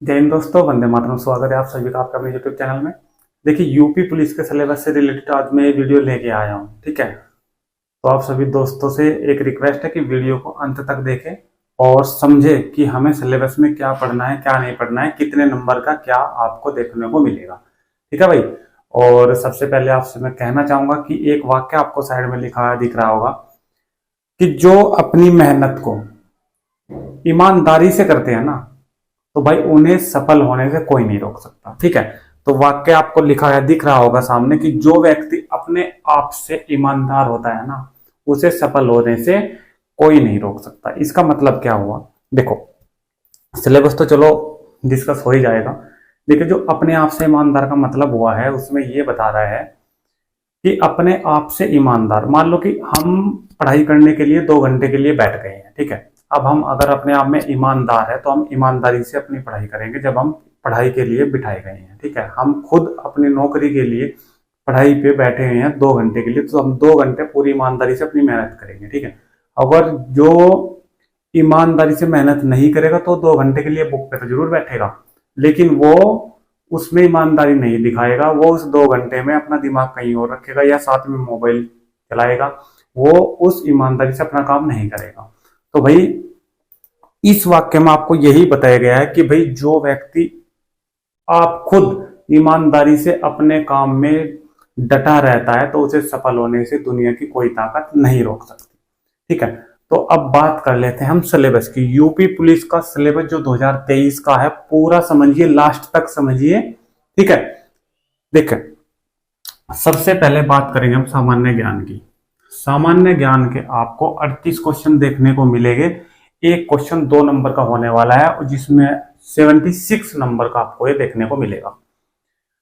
जय हिंद दोस्तों, वंदे मातरम। स्वागत है आप सभी का आपका अपने यूट्यूब चैनल में। देखिए, यूपी पुलिस के सिलेबस से रिलेटेड आज मैं ये वीडियो लेके आया हूँ। ठीक है, तो आप सभी दोस्तों से एक रिक्वेस्ट है कि वीडियो को अंत तक देखें और समझे कि हमें सिलेबस में क्या पढ़ना है, क्या नहीं पढ़ना है, कितने नंबर का क्या आपको देखने को मिलेगा। ठीक है भाई। और सबसे पहले आपसे मैं कहना चाहूंगा कि एक वाक्य आपको साइड में लिखा दिख रहा होगा कि जो अपनी मेहनत को ईमानदारी से करते हैं ना, तो भाई उन्हें सफल होने से कोई नहीं रोक सकता। ठीक है, तो वाक्य आपको लिखा है दिख रहा होगा सामने कि जो व्यक्ति अपने आप से ईमानदार होता है ना, उसे सफल होने से कोई नहीं रोक सकता। इसका मतलब क्या हुआ? देखो, सिलेबस तो चलो डिस्कस हो ही जाएगा। देखिए, जो अपने आप से ईमानदार का मतलब हुआ है उसमें ये बता रहा है कि अपने आप से ईमानदार। मान लो कि हम पढ़ाई करने के लिए 2 घंटे के लिए बैठ गए हैं। ठीक है, अब हम अगर अपने आप में ईमानदार है तो हम ईमानदारी से अपनी पढ़ाई करेंगे। जब हम पढ़ाई के लिए बिठाए गए हैं, ठीक है, हम खुद अपनी नौकरी के लिए पढ़ाई पे बैठे हुए हैं 2 घंटे के लिए, तो हम 2 घंटे पूरी ईमानदारी से अपनी मेहनत करेंगे। ठीक है, अगर जो ईमानदारी से मेहनत नहीं करेगा तो 2 घंटे के लिए बुक पे तो जरूर बैठेगा, लेकिन वो उसमें ईमानदारी नहीं दिखाएगा। वो उस 2 घंटे में अपना दिमाग कहीं और रखेगा या साथ में मोबाइल चलाएगा। वो उस ईमानदारी से अपना काम नहीं करेगा। तो भाई, इस वाक्य में आपको यही बताया गया है कि भाई जो व्यक्ति आप खुद ईमानदारी से अपने काम में डटा रहता है तो उसे सफल होने से दुनिया की कोई ताकत नहीं रोक सकती। ठीक है, तो अब बात कर लेते हैं हम सिलेबस की। यूपी पुलिस का सिलेबस जो 2023 का है, पूरा समझिए, लास्ट तक समझिए। ठीक है, देखिए, सबसे पहले बात करेंगे हम सामान्य ज्ञान की। सामान्य ज्ञान के आपको 38 क्वेश्चन देखने को मिलेंगे। एक क्वेश्चन 2 नंबर का होने वाला है और जिसमें 76 नंबर का आपको ये देखने को मिलेगा।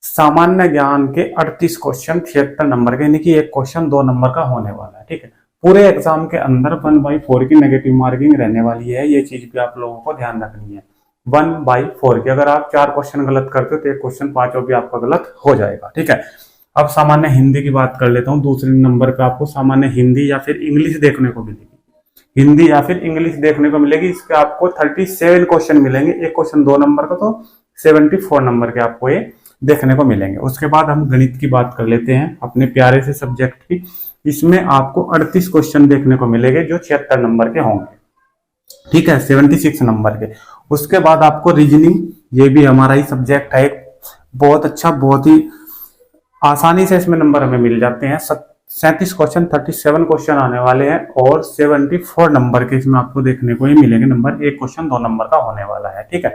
सामान्य ज्ञान के 38 क्वेश्चन 76 नंबर के, यानी कि एक क्वेश्चन 2 नंबर का होने वाला है। ठीक है, पूरे एग्जाम के अंदर 1/4 की नेगेटिव मार्किंग रहने वाली है। ये चीज भी आप लोगों को ध्यान रखनी है। 1/4 की अगर आप 4 क्वेश्चन गलत करते हो तो एक क्वेश्चन 5 भी आपका गलत हो जाएगा। ठीक है, अब सामान्य हिंदी की बात कर लेता हूँ। दूसरे नंबर पे आपको सामान्य हिंदी या फिर इंग्लिश देखने को मिलेगी। हिंदी या फिर इंग्लिश देखने को मिलेगी। इसके आपको 37 क्वेश्चन मिलेंगे। एक क्वेश्चन 2 नंबर का, तो 74 नंबर के आपको ये देखने को मिलेंगे। उसके बाद हम गणित की बात कर लेते हैं, अपने प्यारे से सब्जेक्ट की। इसमें आपको 38 क्वेश्चन देखने को मिलेंगे जो 76 नंबर के होंगे। ठीक है, 76 नंबर के। उसके बाद आपको रीजनिंग, ये भी हमारा ही सब्जेक्ट है, बहुत अच्छा, बहुत ही आसानी से इसमें नंबर हमें मिल जाते हैं। 37 क्वेश्चन, 37 क्वेश्चन आने वाले हैं और 74 नंबर के इसमें आपको देखने को ही मिलेंगे नंबर। एक क्वेश्चन 2 नंबर का होने वाला है। ठीक है,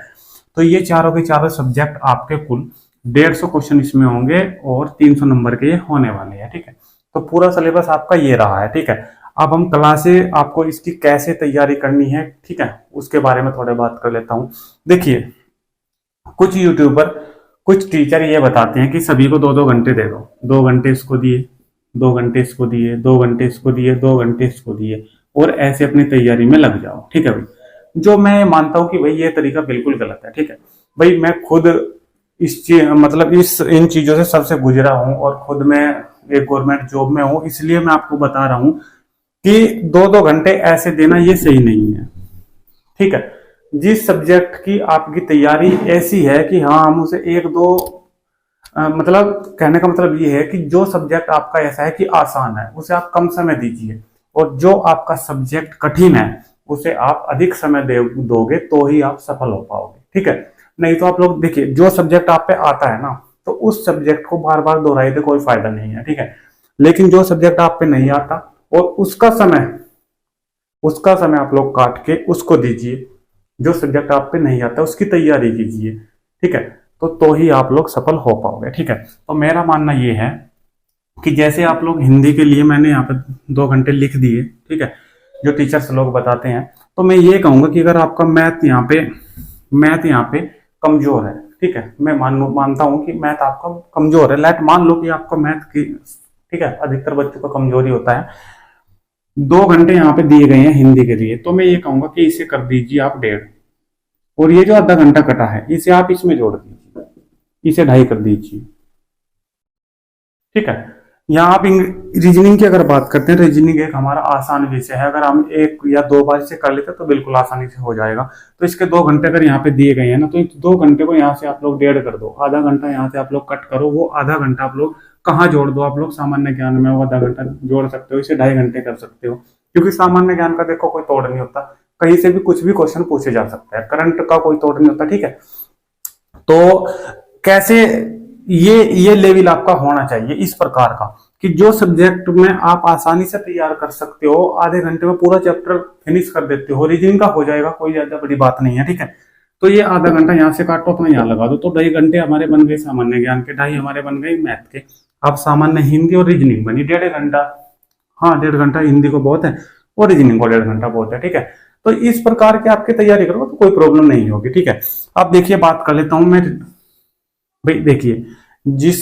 तो ये चारों के चारों सब्जेक्ट आपके कुल 150 क्वेश्चन इसमें होंगे और 300 नंबर के ये होने वाले हैं। ठीक है, तो पूरा सिलेबस आपका ये रहा है। ठीक है, अब हम क्लासे आपको इसकी कैसे तैयारी करनी है, ठीक है, उसके बारे में थोड़ी बात कर लेता हूं। देखिए, कुछ यूट्यूबर, कुछ टीचर ये बताते हैं कि सभी को 2-2 घंटे दे दो। 2 घंटे इसको दिए, 2 घंटे इसको दिए, 2 घंटे इसको दिए, 2 घंटे इसको दिए, और ऐसे अपनी तैयारी में लग जाओ। ठीक है भाई, जो मैं मानता हूं कि भाई ये तरीका बिल्कुल गलत है। ठीक है भाई, मैं खुद इस चीज मतलब इन चीजों से सबसे गुजरा हूं और खुद मैं एक गवर्नमेंट जॉब में हूं, इसलिए मैं आपको बता रहा हूं कि 2-2 घंटे ऐसे देना ये सही नहीं है। ठीक है, जिस सब्जेक्ट की आपकी तैयारी ऐसी है कि हाँ हम उसे 1-2 मतलब कहने का मतलब ये है कि जो सब्जेक्ट आपका ऐसा है कि आसान है उसे आप कम समय दीजिए, और जो आपका सब्जेक्ट कठिन है उसे आप अधिक समय दोगे तो ही आप सफल हो पाओगे। ठीक है, नहीं तो आप लोग देखिए, जो सब्जेक्ट आप पे आता है ना, तो उस सब्जेक्ट को बार बार दोहराए तो कोई फायदा नहीं है। ठीक है, लेकिन जो सब्जेक्ट आप पे नहीं आता और उसका समय आप लोग काट के उसको दीजिए। जो सब्जेक्ट आप पे नहीं आता उसकी तैयारी कीजिए। ठीक है, तो ही आप लोग सफल हो पाओगे। ठीक है, तो मेरा मानना ये है कि जैसे आप लोग हिंदी के लिए मैंने यहाँ पे 2 घंटे लिख दिए, ठीक है, जो टीचर्स लोग बताते हैं, तो मैं ये कहूंगा कि अगर आपका मैथ यहाँ पे कमजोर है, ठीक है, मैं मानता हूं कि मैथ आपका कमजोर है, लेट मान लो कि आपका मैथ की, ठीक है, अधिकतर बच्चों का कमजोरी होता है। 2 घंटे यहाँ पे दिए गए हैं हिंदी के लिए, तो मैं ये कहूंगा कि इसे कर दीजिए आप 1.5, और ये जो आधा घंटा कटा है इसे आप इसमें जोड़ दीजिए, इसे 2.5 कर दीजिए। ठीक है, यहाँ आप रीजनिंग की अगर बात करते हैं, रीजनिंग एक हमारा आसान विषय है। अगर हम एक या दो बार से कर लेते हैं तो बिल्कुल आसानी से हो जाएगा। तो इसके 2 घंटे अगर यहाँ पे दिए गए हैं ना, तो 2 घंटे को यहाँ से आप लोग 1.5 कर दो, आधा घंटा यहाँ से आप लोग कट करो, वो आधा घंटा आप लोग कहाँ जोड़ दो, आप लोग सामान्य ज्ञान में वो आधा घंटा जोड़ सकते हो, इसे 2.5 घंटे कर सकते हो। क्योंकि सामान्य ज्ञान का देखो कोई तोड़ नहीं होता, कहीं से भी कुछ भी क्वेश्चन पूछे जा सकता है, करंट का कोई तोड़ नहीं होता, ठीक है। तो कैसे ये लेवल आपका होना चाहिए इस प्रकार का कि जो सब्जेक्ट में आप आसानी से तैयार कर सकते हो, आधे घंटे में पूरा चैप्टर फिनिश कर देते हो, रीजनिंग का हो जाएगा, कोई ज्यादा बड़ी बात नहीं है, ठीक है। तो ये आधा घंटा यहाँ से काटो, अपना यहाँ लगा दो, तो 2.5 घंटे हमारे बन गए सामान्य ज्ञान के, 2.5 हमारे बन गए मैथ के। अब सामान्य हिंदी और रीजनिंग बनी 1.5 घंटा। हाँ, 1.5 घंटा हिंदी को बहुत है और रीजनिंग को 1.5 घंटा बहुत है, ठीक है। तो इस प्रकार के आपकी तैयारी करो तो कोई प्रॉब्लम नहीं होगी, ठीक है। अब देखिए बात कर लेता हूं मैं, भाई देखिए जिस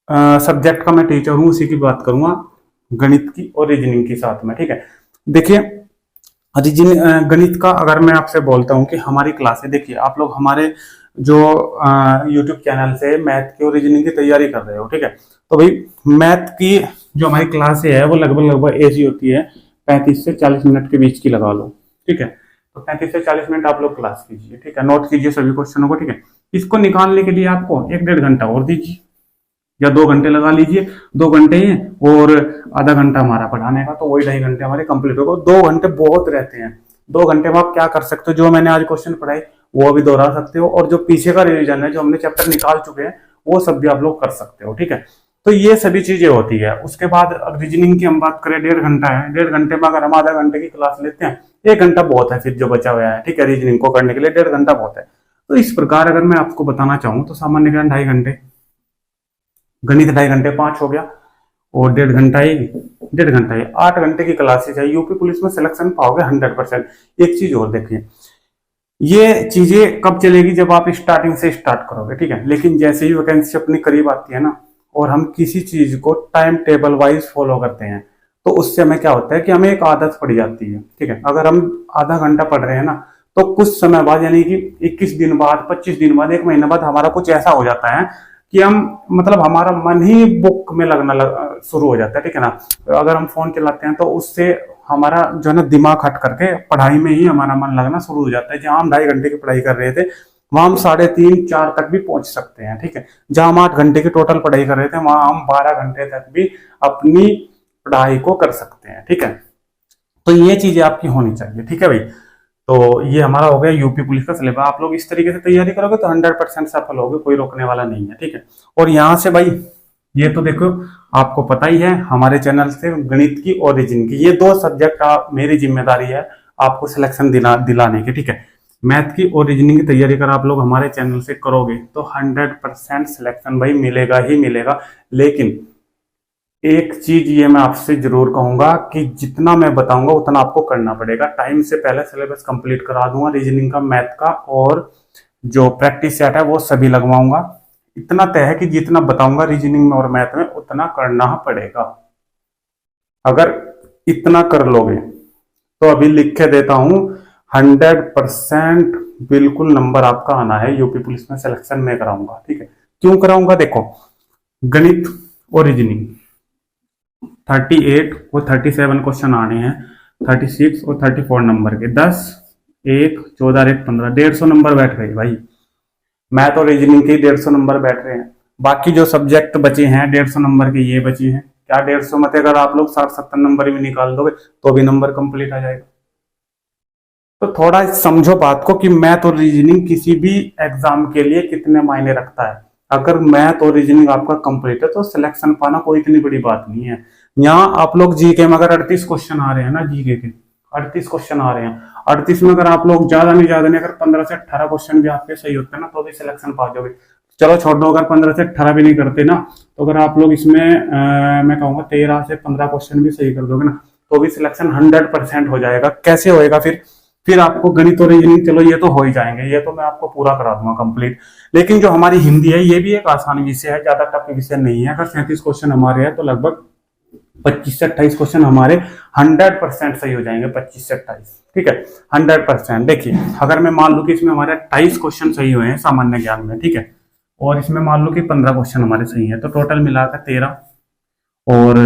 सब्जेक्ट का मैं टीचर हूं उसी की बात करूंगा, गणित की और रीजनिंग की साथ में, ठीक है। देखिए गणित का अगर मैं आपसे बोलता हूं कि हमारी क्लास है, देखिए आप लोग हमारे जो यूट्यूब चैनल से मैथ की और रीजनिंग की तैयारी कर रहे हो, ठीक है। तो भाई मैथ की जो हमारी क्लास है वो लगभग ऐसी होती है 35 से 40 मिनट के बीच की लगा लो, ठीक है। तो 35 से 40 मिनट आप लोग क्लास कीजिए, ठीक है, नोट कीजिए सभी क्वेश्चनों को, ठीक है। इसको निकालने के लिए आपको 1-1.5 घंटा और दीजिए या 2 घंटे लगा लीजिए, 2 घंटे ही और आधा घंटा हमारा पढ़ाने का, तो वही 2.5 घंटे हमारे कंप्लीट होगा। 2 घंटे बहुत रहते हैं, 2 घंटे में आप क्या कर सकते हो, जो मैंने आज क्वेश्चन पढ़ाई वो भी दोहरा सकते हो, और जो पीछे का रिवीजन है, जो हमने चैप्टर निकाल चुके हैं, वो सब भी आप लोग कर सकते हो, ठीक है। तो ये सभी चीजें होती है। उसके बाद रीजनिंग की हम बात करें, 1.5 घंटा है, 1.5 घंटे में अगर हम आधा घंटे की क्लास लेते हैं, 1 घंटा बहुत है फिर जो बचा हुआ है, ठीक है, रीजनिंग को करने के लिए 1.5 घंटा बहुत है। तो इस प्रकार अगर मैं आपको बताना चाहूँ तो सामान्य ज्ञान 2.5 घंटे, गणित 2.5 घंटे, 5 हो गया, और 1.5 घंटा ही 1.5 घंटा ही 8 घंटे की क्लासेज है। यूपी पुलिस में सिलेक्शन पाओगे 100%। एक चीज और देखिए, ये चीजें कब चलेगी, जब आप स्टार्टिंग से स्टार्ट करोगे, ठीक है। लेकिन जैसे ही वैकेंसी अपनी करीब आती है ना, और हम किसी चीज को टाइम टेबल वाइज फॉलो करते हैं, तो उससे हमें क्या होता है कि हमें एक आदत पड़ जाती है, ठीक है। अगर हम आधा घंटा पढ़ रहे हैं ना, तो कुछ समय बाद यानी कि 21 दिन बाद, 25 दिन बाद, 1 महीने बाद हमारा कुछ ऐसा हो जाता है कि हम मतलब हमारा मन ही बुक में लगना शुरू हो जाता है, ठीक है ना। अगर हम फोन चलाते हैं तो उससे हमारा जो है ना दिमाग हट करके पढ़ाई में ही हमारा मन लगना शुरू हो जाता है। जहां हम 2.5 घंटे की पढ़ाई कर रहे थे, वहां हम 3:30-4 तक भी पहुंच सकते हैं, ठीक है। जहां हम 8 घंटे की टोटल पढ़ाई कर रहे थे, वहां हम 12 घंटे तक भी अपनी पढ़ाई को कर सकते हैं, ठीक है। तो ये चीजें आपकी होनी चाहिए, ठीक है भाई। तो ये हमारा हो गया यूपी पुलिस का सिलेबस। आप लोग इस तरीके से तैयारी करोगे तो 100% सफल होगे, कोई रोकने वाला नहीं है, ठीक है। और यहाँ से भाई ये तो देखो आपको पता ही है, हमारे चैनल से गणित की और रीजनिंग की, ये 2 सब्जेक्ट मेरी जिम्मेदारी है आपको सिलेक्शन दिलाने की, ठीक है। मैथ की और रीजनिंग की तैयारी अगर आप लोग हमारे चैनल से करोगे तो 100% सिलेक्शन भाई मिलेगा ही मिलेगा। लेकिन एक चीज ये मैं आपसे जरूर कहूंगा कि जितना मैं बताऊंगा उतना आपको करना पड़ेगा। टाइम से पहले सिलेबस कंप्लीट करा दूंगा रीजनिंग का, मैथ का, और जो प्रैक्टिस सेट है वो सभी लगवाऊंगा। इतना तय है कि जितना बताऊंगा रीजनिंग में और मैथ में उतना करना पड़ेगा। अगर इतना कर लोगे तो अभी लिख के देता हूं, 100% बिल्कुल नंबर आपका आना है। यूपी पुलिस में सिलेक्शन में कराऊंगा, ठीक है। क्यों कराऊंगा, देखो गणित और रीजनिंग 38 और 37 क्वेश्चन आने हैं, 36 और 34 नंबर के, 10, 1, 14, 1, 15, 150 नंबर बैठ गए भाई। मैथ और रीजनिंग के 150 नंबर बैठ रहे हैं। बाकी जो सब्जेक्ट बचे हैं 150 नंबर के ये बचे हैं। क्या 150 मत अगर आप लोग 60-70 नंबर भी निकाल दोगे तो भी नंबर कंप्लीट आ जाएगा। तो थोड़ा समझो बात को कि मैथ और रीजनिंग किसी भी एग्जाम के लिए कितने मायने रखता है। अगर मैथ और रीजनिंग आपका कंप्लीट है तो सिलेक्शन पाना कोई इतनी बड़ी बात नहीं है। यहाँ आप लोग जीके में अगर 38 क्वेश्चन आ रहे हैं ना, जीके के 38 क्वेश्चन आ रहे हैं, 38 में अगर आप लोग ज्यादा नहीं अगर 15 से 18 क्वेश्चन भी आपके सही होते हैं ना, तो भी सिलेक्शन पा जाओगे। चलो छोड़ दो, अगर 15 से 18 भी नहीं करते ना, तो अगर आप लोग इसमें मैं कहूंगा 13 से 15 क्वेश्चन भी सही कर दोगे ना, तो भी सिलेक्शन 100% हो जाएगा। कैसे होएगा फिर आपको गणित और रीजनिंग, चलो ये तो हो ही जाएंगे, ये तो मैं आपको पूरा करा दूंगा कंप्लीट। लेकिन जो हमारी हिंदी है ये भी एक आसान विषय है, ज्यादा टफ विषय नहीं है। अगर 37 क्वेश्चन हमारे हैं तो लगभग 25 से 28 क्वेश्चन हमारे 100% सही हो जाएंगे। 25 से 28, ठीक है, 100%। देखिए अगर मैं मान लू कि इसमें हमारे 28 क्वेश्चन सही हुए हैं सामान्य ज्ञान में, ठीक है, और इसमें मान लो कि 15 क्वेश्चन हमारे सही है, तो टोटल मिलाकर 13, और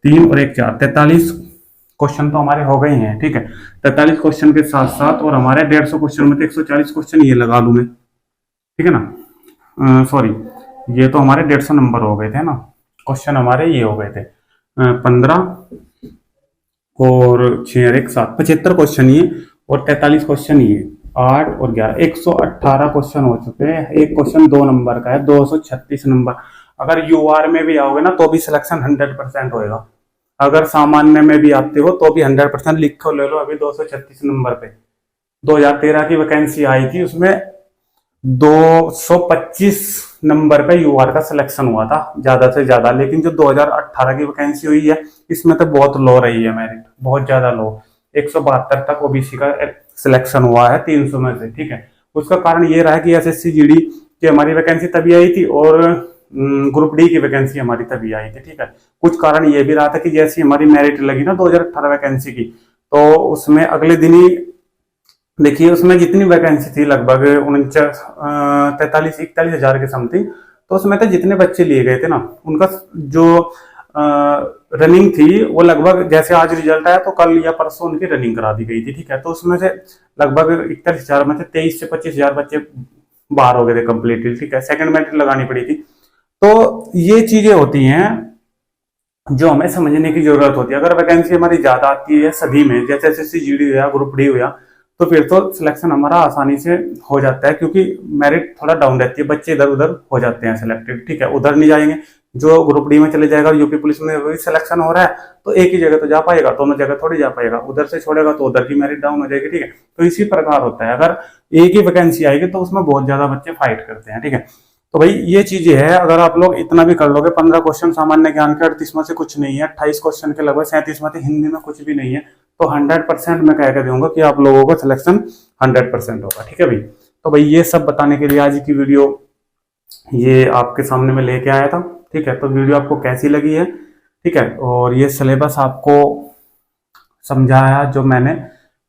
3 और 1 4 43 क्वेश्चन तो हमारे हो गए हैं। ठीक है, 43 क्वेश्चन के साथ साथ और हमारे 150 क्वेश्चन में तो 140 क्वेश्चन ये लगा लूं मैं। ठीक है ना, सॉरी, ये तो हमारे 150 नंबर हो गए थे ना, क्वेश्चन हमारे ये हो गए थे 15 और 6 और 1 7 75 क्वेश्चन ये, और 43 क्वेश्चन ये, 8 और 11 118 क्वेश्चन हो चुके हैं। एक क्वेश्चन 2 नंबर का है, 236 नंबर। अगर यूआर में भी आओगे ना तो भी सिलेक्शन 100% होएगा। अगर सामान्य में भी आते हो तो भी 100% लिखो ले लो। अभी 236 नंबर पे 2013 की वैकेंसी आई थी, उसमें 225 नंबर पे यूआर का सिलेक्शन हुआ था ज्यादा से ज्यादा। लेकिन जो 2018 की वैकेंसी हुई है इसमें तो बहुत लो रही है मेरिट, बहुत ज्यादा लो। 172 तक ओबीसी का सिलेक्शन हुआ है 300 में से। ठीक है, उसका कारण ये रहा है कि एसएससी जीडी की हमारी वैकेंसी तभी आई थी और ग्रुप डी की वैकेंसी हमारी तभी आई थी। ठीक है, कुछ कारण ये भी रहा था कि जैसी हमारी मेरिट लगी ना 2018 वैकेंसी की, तो उसमें अगले दिन ही देखिए उसमें जितनी वैकेंसी थी लगभग 43-41 हजार के समथिंग, तो उसमें तो जितने बच्चे लिए गए थे ना उनका जो रनिंग थी वो लगभग, जैसे आज रिजल्ट आया तो कल या परसों उनकी रनिंग करा दी गई थी। ठीक है, तो उसमें से लगभग 41 हजार में से 23 से 25 हजार बच्चे बाहर हो गए थे कम्प्लीटली। ठीक है, सेकंड मेरिट लगानी पड़ी थी। तो ये चीजें होती हैं जो हमें समझने की जरूरत होती है। अगर वैकेंसी हमारी ज्यादा आती है सभी में, जैसे एसएससी जीडी हुआ, ग्रुप डी हुआ, तो फिर तो सिलेक्शन हमारा आसानी से हो जाता है, क्योंकि मेरिट थोड़ा डाउन रहती है, बच्चे इधर उधर हो जाते हैं सिलेक्टेड। ठीक है, उधर नहीं जाएंगे, जो ग्रुप डी में चले जाएगा, यूपी पुलिस में वही सिलेक्शन हो रहा है तो एक ही जगह तो जा पाएगा, दोनों जगह थोड़ी जा पाएगा। उधर से छोड़ेगा तो उधर की मेरिट डाउन हो जाएगी। ठीक है, तो इसी प्रकार होता है। अगर एक ही वैकेंसी आएगी तो उसमें बहुत ज्यादा बच्चे फाइट करते हैं। ठीक है, तो भाई ये चीजें है। अगर आप लोग इतना भी कर लोगे, 15 क्वेश्चन सामान्य ज्ञान के, 38 में से कुछ नहीं है, 28 क्वेश्चन के लगभग 37 में से हिंदी में कुछ भी नहीं है, तो 100% मैं कह के दूंगा कि आप लोगों को सिलेक्शन 100% होगा। ठीक है भाई, तो भाई ये सब बताने के लिए आज की वीडियो ये आपके सामने में लेके आया था। ठीक है, तो वीडियो आपको कैसी लगी है? ठीक है, और ये सिलेबस आपको समझाया जो मैंने,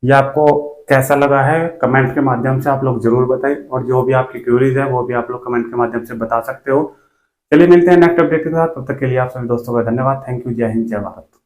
ये आपको कैसा लगा है कमेंट के माध्यम से आप लोग जरूर बताएं, और जो भी आपकी क्वेरीज है वो भी आप लोग कमेंट के माध्यम से बता सकते हो। चलिए मिलते हैं नेक्स्ट अपडेट के साथ, तब तक के लिए आप सभी दोस्तों का धन्यवाद। थैंक यू, जय हिंद, जय भारत।